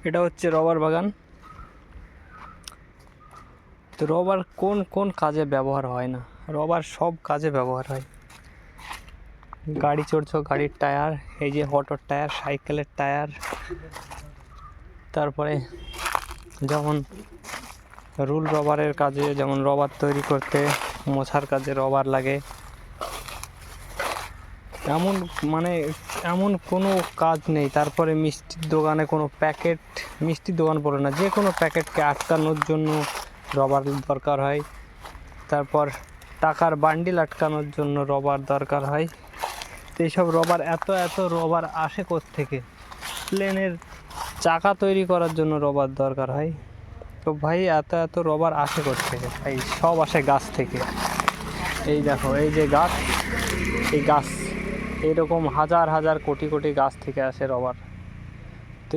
এটা হচ্ছে রবার বাগান। তো রবার কোন কোন কাজে ব্যবহার হয় না? রবার সব কাজে ব্যবহার হয়। গাড়ি চড়ছো, গাড়ির টায়ার, এই যে অটোর টায়ার, সাইকেলের টায়ার, তারপরে যেমন রুল রবারের কাজে, যেমন রবার তৈরি করতে, মোছার কাজে রবার লাগে। এমন কোনো কাজ নেই। তারপরে মিষ্টির দোকানে কোনো প্যাকেট, মিষ্টির দোকান বলে না, যে কোনো প্যাকেটকে আটকানোর জন্য রবার দরকার হয়। তারপর টাকার বান্ডিল আটকানোর জন্য রবার দরকার হয়। তো এইসব রবার এত রবার আসে কোত্থেকে? প্লেনের চাকা তৈরি করার জন্য রবার দরকার হয়। তো ভাই এত রবার আসে কোত্থেকে? ভাই সব আসে গাছ থেকে। এই দেখো, এই যে গাছ, এই গাছ এরকম হাজার হাজার কোটি কোটি গাছ থেকে আসে রবার। তো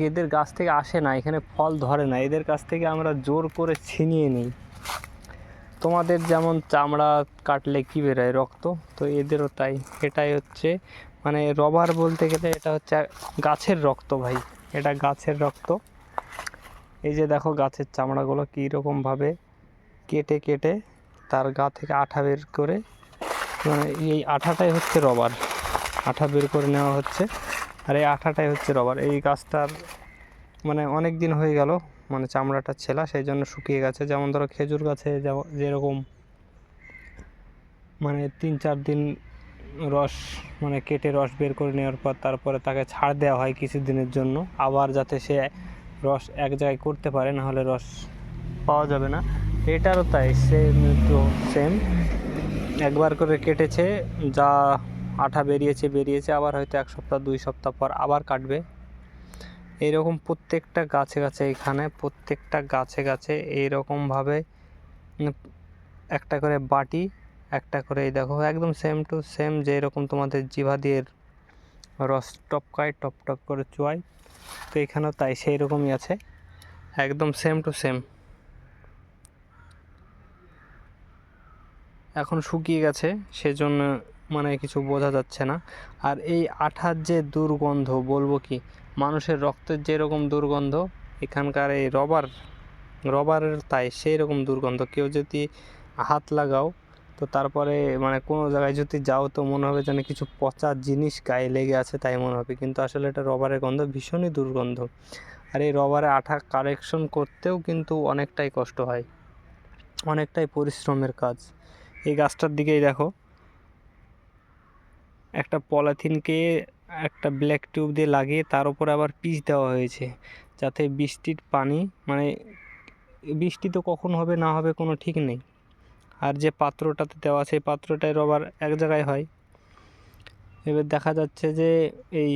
এদের গাছ থেকে আসে না, এখানে ফল ধরে না, এদের কাছ থেকে আমরা জোর করে ছিনিয়ে নিই। তোমাদের যেমন চামড়া কাটলে কী বেরোয়? রক্ত। তো এদেরও তাই। এটাই হচ্ছে মানে রবার বলতে গেলে এটা হচ্ছে গাছের রক্ত ভাই, এটা গাছের রক্ত। এই যে দেখো গাছের চামড়াগুলো কীরকমভাবে কেটে কেটে তার গা থেকে আঠা বের করে, মানে এই আঠাটাই হচ্ছে রবার। আঠা বের করে নেওয়া হচ্ছে, আর এই আঠাটাই হচ্ছে রবার। এই গাছটার মানে অনেক দিন হয়ে গেল, মানে চামড়াটা ছেলা, সেই জন্য শুকিয়ে গেছে। যেমন ধরো খেজুর গাছে যেরকম মানে 3-4 দিন রস, মানে কেটে রস বের করে নেওয়ার পর তারপরে তাকে ছাড় দেওয়া হয় কিছু দিনের জন্য, আবার যাতে সে রস এক জায়গায় করতে পারে, না হলে রস পাওয়া যাবে না। এটারও তাই, সেম একবার করে কেটেছে, যা আঠা বেরিয়েছে, আবার হয়তো 1 সপ্তাহ 2 সপ্তাহ পর আবার কাটবে। এইরকম প্রত্যেকটা গাছে গাছে, এখানে প্রত্যেকটা গাছে গাছে এইরকমভাবে একটা করে বাটি, একটা করে, এই দেখো একদম সেম টু সেম, যেরকম তোমাদের জিভা দিয়ে রস টপকায়, টপ টপ করে চুয়ায়, তো এখানেও তাই সেই রকমই আছে, একদম সেম টু সেম। এখন শুকিয়ে গেছে, সেজন্য মানে কিছু বোঝা যাচ্ছে না। আর এই আঠার যে দুর্গন্ধ, বলবো কি, মানুষের রক্তের যেরকম দুর্গন্ধ, এখানকার এই রবারের তাই সেই রকম দুর্গন্ধ। কেউ যদি হাত লাগাও, তো তারপরে মানে কোনো জায়গায় যদি যাও, তো মনে হবে যেন কিছু পচা জিনিস গায়ে লেগে আছে, তাই মনে হবে, কিন্তু আসলে এটা রবারের গন্ধ, ভীষণই দুর্গন্ধ। আর এই রবারে আঠা কালেকশন করতেও কিন্তু অনেকটাই কষ্ট হয়, অনেকটাই পরিশ্রমের কাজ। এই গাছটার দিকেই দেখো, একটা পলিথিনকে একটা ব্ল্যাক টিউব দিয়ে লাগিয়ে তার উপরে আবার পিচ দেওয়া হয়েছে, যাতে বৃষ্টির পানি, মানে বৃষ্টি তো কখন হবে না হবে কোনো ঠিক নেই। আর যে পাত্রটাতে দেওয়া আছে, এই পাত্রটায় রবার এক জায়গায় হয়। এবার দেখা যাচ্ছে যে এই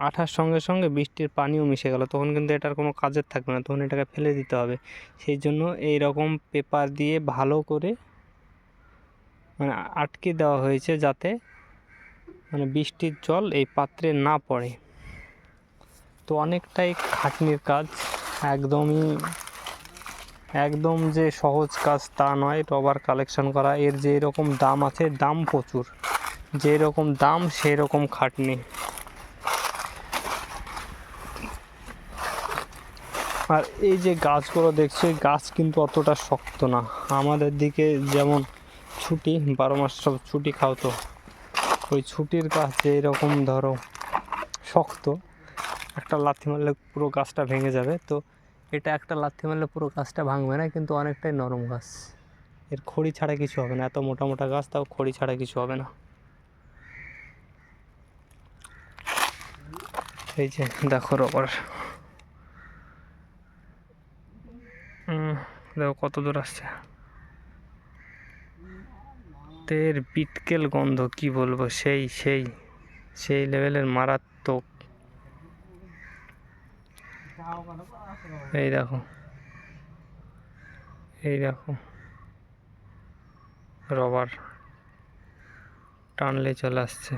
আঠার সঙ্গে সঙ্গে বৃষ্টির পানিও মিশে গেল, তখন কিন্তু এটার কোনো কাজের থাকবে না, তখন এটাকে ফেলে দিতে হবে। সেই জন্য এই রকম পেপার দিয়ে ভালো করে মানে আটকে দেওয়া হয়েছে, যাতে মানে বৃষ্টির জল এই পাত্রে না পড়ে। তো অনেকটাই খাটনির কাজ, একদম যে সহজ কাজ তা নয় রবার কালেকশন করা। এর যে এরকম দাম আছে, দাম প্রচুর, যে রকম দাম সেই রকম খাটনি। আর এই যে গাছগুলো দেখছো, এই গাছ কিন্তু অতটা শক্ত না। আমাদের দিকে যেমন ছুটি, 12 মাস সব ছুটি খাও, তো ওই ছুটির গাছ এরকম ধরো শক্ত, একটা লাথি মারলে পুরো গাছটা ভেঙে যাবে। তো এটা একটা লাথি মারলে পুরো গাছটা ভাঙবে না, কিন্তু অনেকটাই নরম গাছ, এর খড়ি ছাড়া কিছু হবে না। এত মোটা মোটা গাছ, তাও খড়ি ছাড়া কিছু হবে না। এই যে দেখো রবার, দেখো কত দূর আসছে, তের বিটকেল গন্ধ, কি বলবো, সেই সেই সেই লেভেলের মারাত্মক। এই দেখো, এই দেখো রবার টানলে চলে আসছে।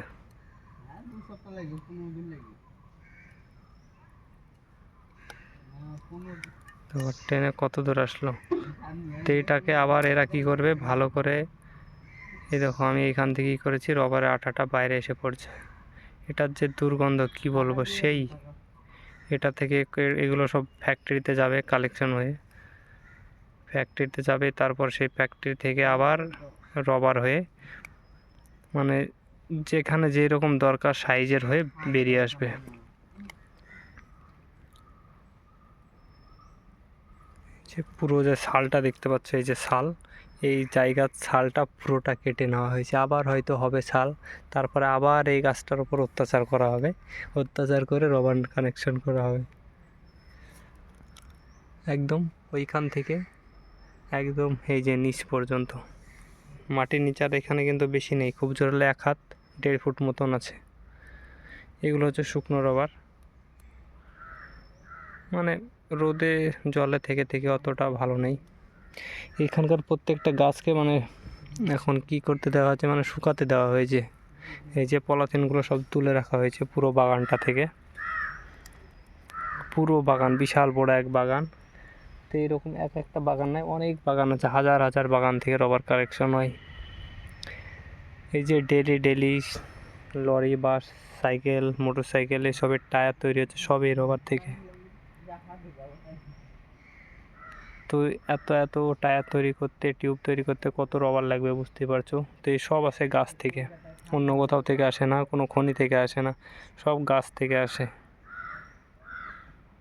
তো ট্রেনে কত দূর আসলো। তো এটাকে আবার এরা কি করবে, ভালো করে, এই দেখো আমি এখান থেকেই করেছি, রবারের আঠাটা বাইরে এসে পড়ছে। এটার যে দুর্গন্ধ, কি বলবো, সেই এটা থেকে এগুলো সব ফ্যাক্টরিতে যাবে, কালেকশন হয়ে ফ্যাক্টরিতে যাবে, তারপর সেই ফ্যাক্টরি থেকে আবার রবার হয়ে মানে যেখানে যেরকম দরকার সাইজের হয়ে বেরিয়ে আসবে। যে পুরো যে শালটা দেখতে পাচ্ছ, এই যে শাল, এই জায়গার শালটা পুরোটা কেটে নেওয়া হয়েছে, আবার হয়তো হবে শাল, তারপরে আবার এই গাছটার উপর অত্যাচার করা হবে, অত্যাচার করে রবার কানেকশন করা হবে একদম ওইখান থেকে একদম এই যে নিচ পর্যন্ত। মাটির নিচার এখানে কিন্তু বেশি নেই, খুব জোর হলে 1 হাত 1.5 ফুট মতন আছে। এগুলো হচ্ছে শুকনো রবার, মানে রোদে জলে থেকে থেকে অতটা ভালো নেই। এখানকার প্রত্যেকটা গাছকে মানে এখন কি করতে দেওয়া হয়েছে, মানে শুকাতে দেওয়া হয়েছে। এই যে পলিথিনগুলো সব তুলে রাখা হয়েছে পুরো বাগানটা থেকে, পুরো বাগান বিশাল বড় এক বাগান। তো এরকম একটা বাগান নয়, অনেক বাগান আছে, হাজার হাজার বাগান থেকে রবার কালেকশন হয়। এই যে ডেলি লরি, বাস, সাইকেল, মোটর সাইকেল এসবের টায়ার তৈরি হচ্ছে সব এই রবার থেকে। তো এত এত টায়ার তৈরি করতে, টিউব তৈরি করতে কত রবার লাগবে বুঝতে পারছো। তো এই সব আসে গাছ থেকে, অন্য কোথাও থেকে আসে না, কোনো খনি থেকে আসে না, সব গাছ থেকে আসে।